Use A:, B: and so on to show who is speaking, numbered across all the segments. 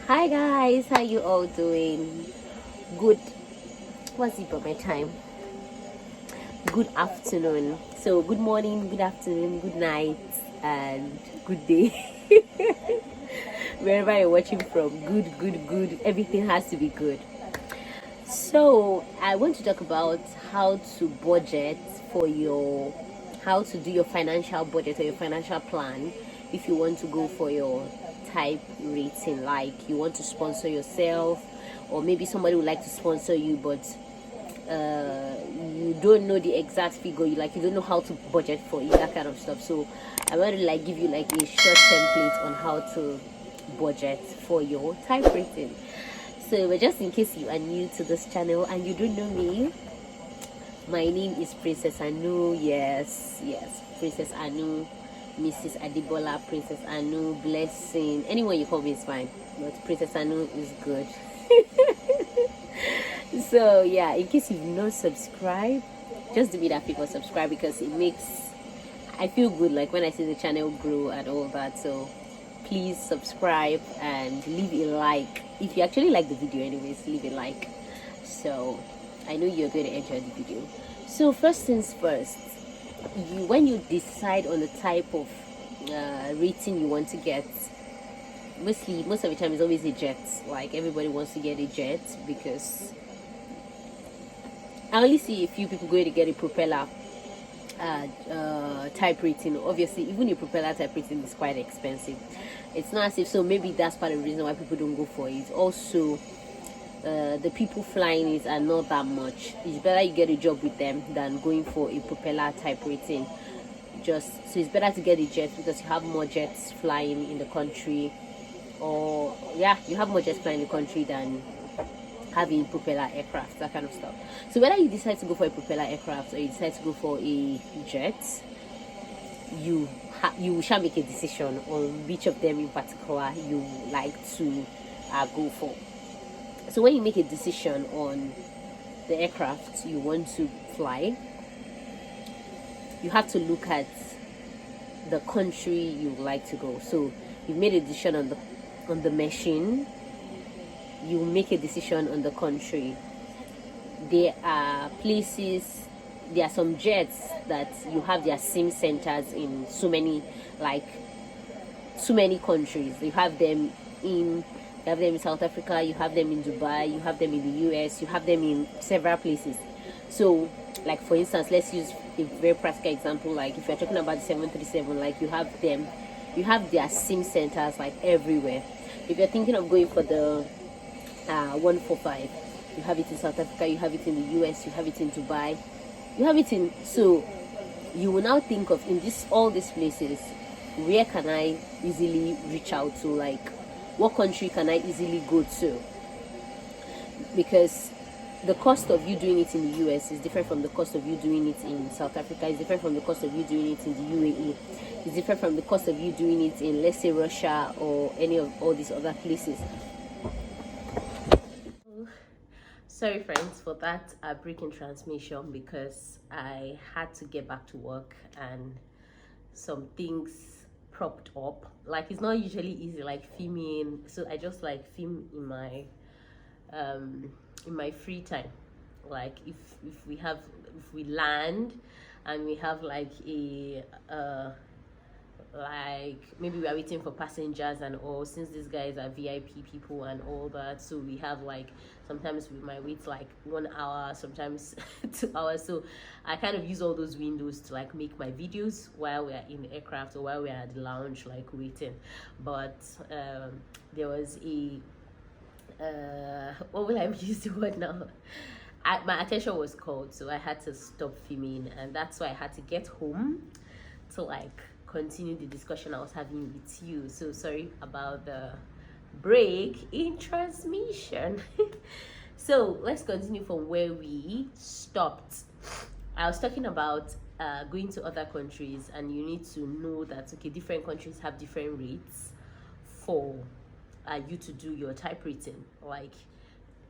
A: Hi guys, how you all doing? Good. What's it by my time? Good afternoon. So good morning, good afternoon, good night, and good day. Wherever you're watching from, good. Everything has to be good. So I want to talk about how to budget for your, how to do your financial budget or your financial plan if you want to go for your type rating, like you want to sponsor yourself, or maybe somebody would like to sponsor you, but you don't know the exact figure, you don't know how to budget for it, that kind of stuff. So I want to give you like a short template on how to budget for your type rating. So just in case you are new to this channel and you don't know me, my name is Princess Anu. Yes, Princess Anu, Mrs. Adibola, Princess Anu, Blessing. Anyone you call me is fine, but Princess Anu is good. So yeah, in case you've not subscribed, just do me that favor, subscribe, because it makes I feel good like when I see the channel grow and all that. So please subscribe and leave a like if you actually like the video. Anyways, leave a like, so I know you're going to enjoy the video. So first things first, when you decide on the type of rating you want to get, most of the time it's always a jet. Like everybody wants to get a jet, because I only see a few people going to get a propeller type rating. Obviously, even a propeller type rating is quite expensive. It's not as if, so maybe that's part of the reason why people don't go for it. Also, the people flying it are not that much. It's better you get a job with them than going for a propeller type rating. Just so it's better to get a jet, because you have more jets flying in the country, or yeah, you have more jets flying in the country than having propeller aircraft, that kind of stuff. So whether you decide to go for a propeller aircraft or you decide to go for a jet, you shall make a decision on which of them in particular you like to go for. So when you make a decision on the aircraft you want to fly, you have to look at the country you like to go. So you've made a decision on the machine, you make a decision on the country. There are some jets that you have their sim centers in so many countries. You have them in South Africa, you have them in Dubai, you have them in the US, you have them in several places. So like for instance, let's use a very practical example. Like if you're talking about the 737, like you have their sim centers like everywhere. If you're thinking of going for the 145, you have it in South Africa, you have it in the US, you have it in Dubai, you have it in, so you will now think of, in all these places, where can I easily reach out to, like what country can I easily go to, because the cost of you doing it in the US is different from the cost of you doing it in South Africa, it's different from the cost of you doing it in the UAE, it's different from the cost of you doing it in, let's say, Russia or any of all these other places. Sorry friends for that break in transmission, because I had to get back to work and some things propped up. Like it's not usually easy like filming, so I just like film in my free time. Like if we land and we have like a like maybe we are waiting for passengers and all, since these guys are VIP people and all that, so we have like, sometimes we might wait like 1 hour, sometimes 2 hours. So I kind of use all those windows to like make my videos while we are in the aircraft or while we are at the lounge like waiting. But there was a what will I use the word now, my attention was called, so I had to stop filming, and that's why I had to get home to like continue the discussion I was having with you. So sorry about the break in transmission. So let's continue from where we stopped. I was talking about going to other countries, and you need to know that okay, different countries have different rates for you to do your type rating. Like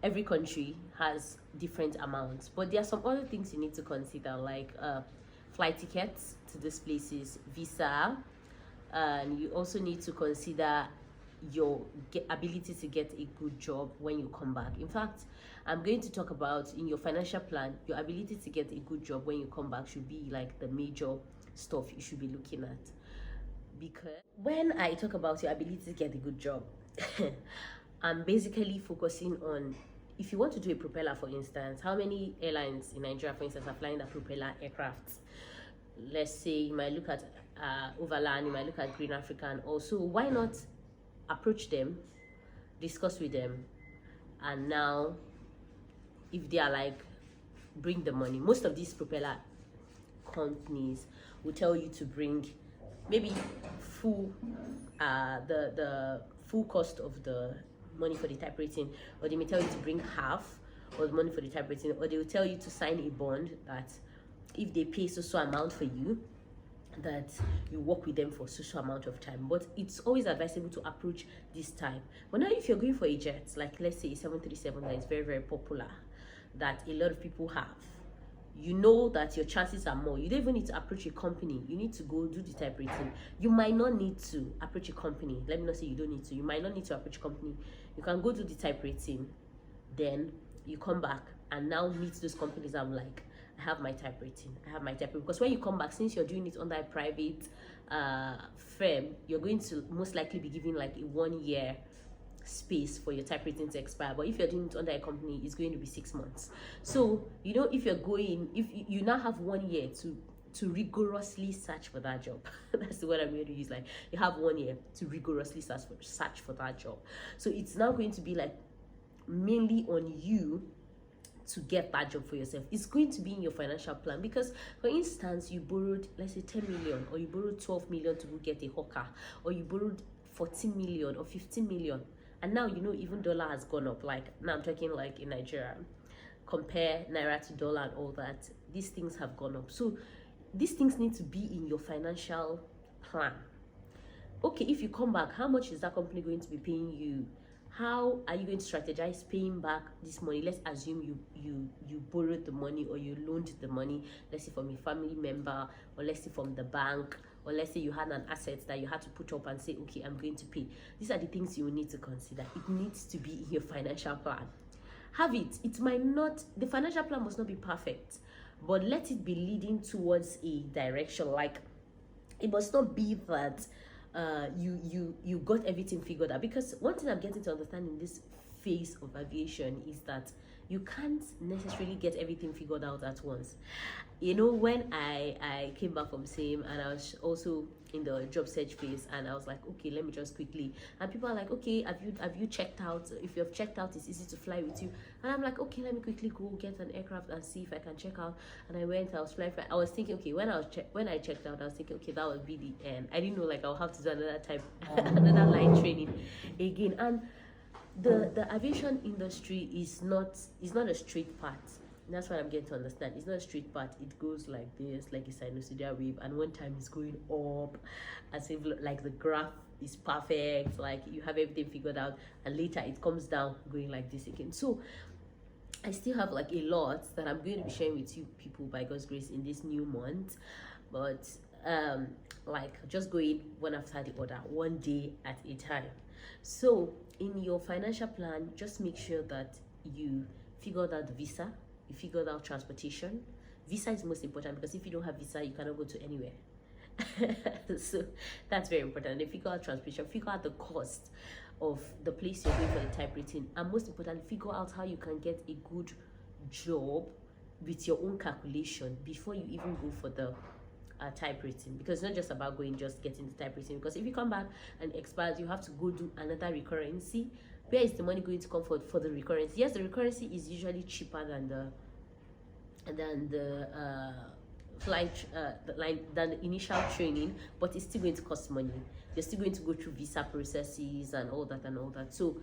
A: every country has different amounts, but there are some other things you need to consider, like flight tickets to these places, visa, and you also need to consider your ability to get a good job when you come back. In fact, I'm going to talk about, in your financial plan, your ability to get a good job when you come back should be like the major stuff you should be looking at. Because when I talk about your ability to get a good job, I'm basically focusing on, if you want to do a propeller, for instance, how many airlines in Nigeria, for instance, are flying the propeller aircrafts? Let's say you might look at Overland, you might look at Green African also. Why not approach them, discuss with them, and now if they are like, bring the money. Most of these propeller companies will tell you to bring maybe full the full cost of the money for the type rating, or they may tell you to bring half of the money for the type rating, or they will tell you to sign a bond that if they pay so amount for you, that you work with them for so amount of time. But it's always advisable to approach this type. But now if you're going for a jet, like let's say a 737 that is very popular, that a lot of people have, you know that your chances are more. You don't even need to approach a company. You need to go do the type rating. You might not need to approach a company. Let me not say you don't need to. You might not need to approach a company. You can go do the type rating, then you come back and now meet those companies. I'm like, I have my type rating. I have my type rating. Because when you come back, since you're doing it under a private firm, you're going to most likely be given like a 1 year space for your type rating to expire. But if you're doing it under a company, it's going to be 6 months. So you know, if you're going, if you now have 1 year to rigorously search for that job. That's the word I'm going to use. Like, you have 1 year to rigorously search for that job. So it's now going to be like mainly on you to get that job for yourself. It's going to be in your financial plan. Because for instance, you borrowed, let's say 10 million, or you borrowed 12 million to go get a hawker, or you borrowed 14 million or 15 million, and now you know even dollar has gone up. Like, now I'm talking like in Nigeria, compare naira to dollar and all that, these things have gone up. So these things need to be in your financial plan. Okay, if you come back, how much is that company going to be paying you? How are you going to strategize paying back this money? Let's assume you borrowed the money, or you loaned the money, let's say from a family member, or let's say from the bank, or let's say you had an asset that you had to put up and say, okay, I'm going to pay. These are the things you will need to consider. It needs to be in your financial plan. Have it. It might not, the financial plan must not be perfect, but let it be leading towards a direction. Like, it must not be that you got everything figured out. Because one thing I'm getting to understand in this phase of aviation is that you can't necessarily get everything figured out at once. You know, when I came back from SAME, and I was also in the job search phase, and I was like, okay, let me just quickly, and people are like, okay, have you checked out? If you have checked out, it's easy to fly with you. And I'm like, okay, let me quickly go get an aircraft and see if I can check out. And I went, I was flying. I was thinking, okay, when I checked out, I was thinking, okay, that would be the end. I didn't know like I'll have to do another type another line training again. And the aviation industry is not a straight path. That's what I'm getting to understand. It's not a straight path. It goes like this, like a sinusoidal wave, and one time it's going up as if like the graph is perfect, like you have everything figured out, and later it comes down going like this again. So I still have like a lot that I'm going to be sharing with you people by God's grace in this new month. But like, just going one after the other, one day at a time. So in your financial plan, just make sure that you figured out the visa, you figured out transportation. Visa is most important, because if you don't have visa, you cannot go to anywhere. So that's very important. Then figure out transportation, figure out the cost of the place you're going for the type rating, and most importantly, figure out how you can get a good job with your own calculation before you even go for the type rating. Because it's not just about just getting the type rating, because if you come back and expires, you have to go do another recurrency. Where is the money going to come for the recurrency? Yes, the recurrency is usually cheaper than the flight than the initial training, but it's still going to cost money. You're still going to go through visa processes and all that. So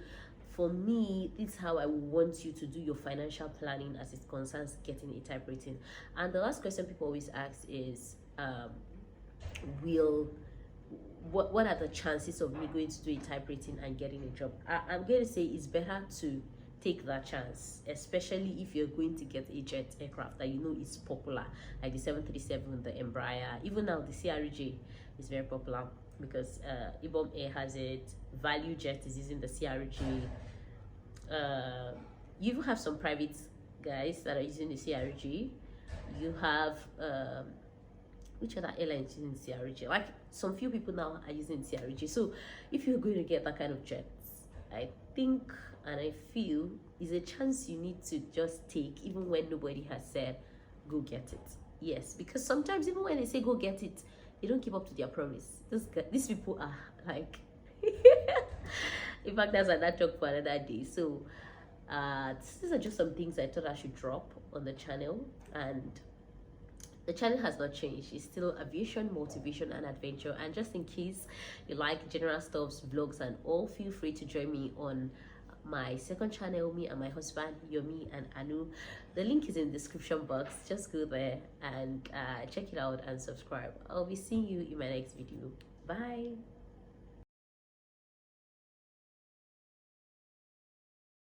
A: for me, this is how I want you to do your financial planning as it concerns getting a type rating. And the last question people always ask is, what are the chances of me going to do a type rating and getting a job? I'm going to say it's better to take that chance, especially if you're going to get a jet aircraft that you know is popular, like the 737, the Embraer, even now the CRJ is very popular. because Ibom Air has it. Value Jet is using the CRG. You even have some private guys that are using the CRG. You have which other airlines using CRG? Like some few people now are using CRG. So if you're going to get that kind of jets, I think and I feel is a chance you need to just take, even when nobody has said go get it. Yes, because sometimes even when they say go get it, they don't keep up to their promise. These people are like in fact, that's another talk for another day. So these are just some things I thought I should drop on the channel, and the channel has not changed. It's still aviation, motivation, and adventure. And just in case you like general stuffs, vlogs, and all, feel free to join me on my second channel, me and my husband, Yomi and Anu. The link is in the description box. Just go there and check it out and subscribe. I'll be seeing you in my next video. Bye.